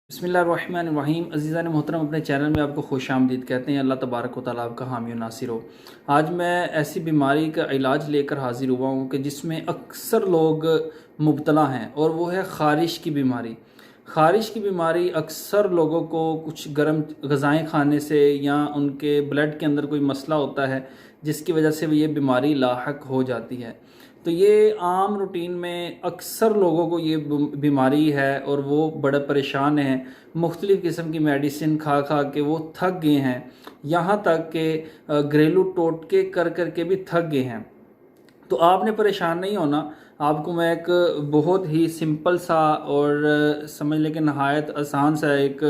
बिस्मिल्लाहिर्रहमानिर्रहीम। अज़ीज़ान मोहतरम, अपने चैनल में आपको खुश आमदीद कहते हैं। अल्लाह तबारक व तआला आपका हामी व नासिर हो। आज मैं ऐसी बीमारी का इलाज लेकर हाज़िर हुआ हूँ कि जिसमें अक्सर लोग मुब्तला हैं, और वो है ख़ारिश की बीमारी। ख़ारिश की बीमारी अक्सर लोगों को कुछ गर्म ग़ज़ाएँ खाने से या उनके ब्लड के अंदर कोई मसला होता है जिसकी वजह से ये बीमारी लाहक हो जाती है। तो ये आम रूटीन में अक्सर लोगों को ये बीमारी है और वो बड़े परेशान हैं। मुख्तलिफ़ किस्म की मेडिसिन खा खा के वो थक गए हैं, यहाँ तक कि घरेलू टोटके कर कर के भी थक गए हैं। तो आपने परेशान नहीं होना। आपको मैं एक बहुत ही सिंपल सा और समझ लें कि नहायत आसान सा एक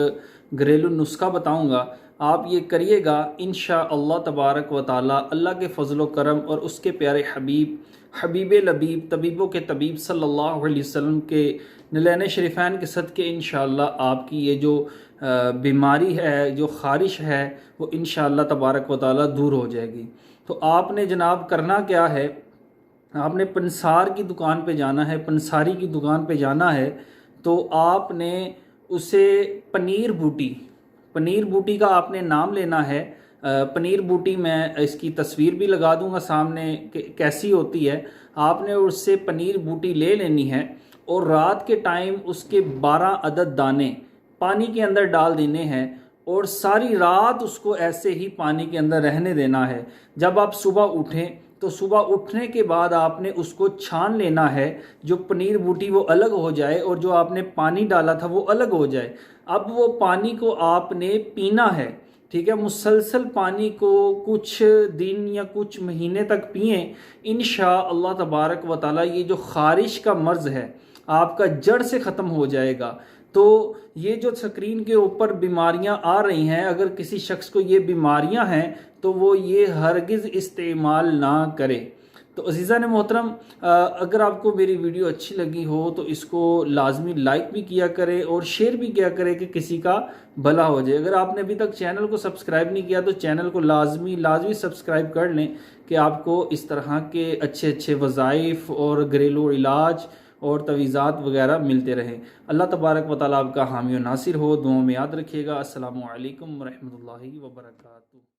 घरेलू नुस्खा बताऊंगा। आप ये करिएगा, इंशाअल्लाह तबारक व ताला अल्लाह के फ़ज़ल व करम और उसके प्यारे हबीब लबीब तबीबों के तबीब सल्लल्लाहु अलैहि वसल्लम के नलैन शरीफ़ैन के सदक़े इंशाअल्लाह आपकी ये जो बीमारी है, जो ख़ारिश है, वो इंशाअल्लाह तबारक व ताला दूर हो जाएगी। तो आपने जनाब करना क्या है, आपने पंसार की दुकान पे जाना है, पंसारी की दुकान पे जाना है। तो आपने उसे पनीर बूटी का आपने नाम लेना है। पनीर बूटी मैं इसकी तस्वीर भी लगा दूंगा सामने कैसी होती है। आपने उससे पनीर बूटी ले लेनी है और रात के टाइम उसके 12 अदद दाने पानी के अंदर डाल देने हैं और सारी रात उसको ऐसे ही पानी के अंदर रहने देना है। जब आप सुबह उठें तो सुबह उठने के बाद आपने उसको छान लेना है, जो पनीर बूटी वो अलग हो जाए और जो आपने पानी डाला था वो अलग हो जाए। अब वो पानी को आपने पीना है, ठीक है। मुसलसल पानी को कुछ दिन या कुछ महीने तक पिएं। इंशाअल्लाह तबारक व ताला ये जो ख़ारिश का मर्ज़ है आपका जड़ से ख़त्म हो जाएगा। तो ये जो स्क्रीन के ऊपर बीमारियां आ रही हैं, अगर किसी शख्स को ये बीमारियां हैं तो वो ये हरगिज़ इस्तेमाल ना करे। तो अज़ीज़ान मोहतरम, अगर आपको मेरी वीडियो अच्छी लगी हो तो इसको लाजमी लाइक भी किया करें और शेयर भी किया करें कि किसी का भला हो जाए। अगर आपने अभी तक चैनल को सब्सक्राइब नहीं किया तो चैनल को लाजमी सब्सक्राइब कर लें कि आपको इस तरह के अच्छे अच्छे वज़ाइफ और घरेलू इलाज और तवीज़ात वगैरह मिलते रहें। अल्लाह तबारक व तआला आपका हामी व नासिर हो। दुआ में याद रखिएगा। अस्सलामु अलैकुम व रहमतुल्लाहि व बरकातुहू।